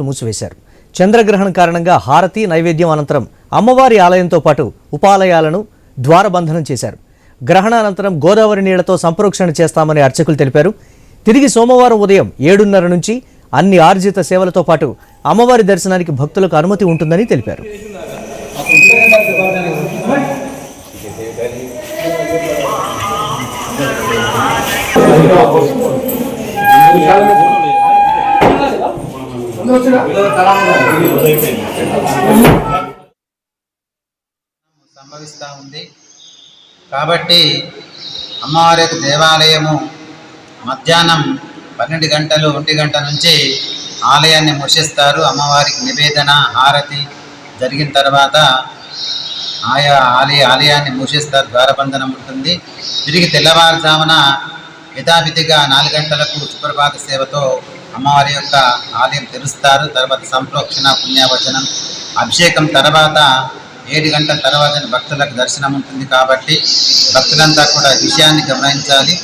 మూసివేశారు. చంద్రగ్రహణం కారణంగా హారతి నైవేద్యం అనంతరం అమ్మవారి ఆలయంతో పాటు ఉపాలయాలను ద్వారబంధనం చేశారు. గ్రహణానంతరం గోదావరి నీళ్లతో సంప్రోక్షణ చేస్తామని అర్చకులు తెలిపారు. తిరిగి సోమవారం ఉదయం 7:30 నుంచి అన్ని ఆర్జిత సేవలతో పాటు అమ్మవారి దర్శనానికి భక్తులకు అనుమతి ఉంటుందని తెలిపారు. సంభవిస్తూ ఉంది కాబట్టి అమ్మవారి యొక్క దేవాలయము మధ్యాహ్నం 12 గంటలు 1 గంట నుంచి ఆలయాన్ని మూసిస్తారు. అమ్మవారికి నివేదన హారతి జరిగిన తర్వాత ఆయా ఆలయాన్ని మూసిస్తారు, ద్వారబంధనం ఉంటుంది. తిరిగి తెల్లవారుజామున యథావిధిగా 4 గంటలకు సుప్రభాత సేవతో అమ్మవారి యొక్క ఆలయం తెరుస్తారు. తర్వాత సంప్రోక్షణ పుణ్యవచనం అభిషేకం తర్వాత 7 గంటల తర్వాత భక్తులకు దర్శనం ఉంటుంది. కాబట్టి భక్తులంతా కూడా విషయాన్ని గమనించాలి.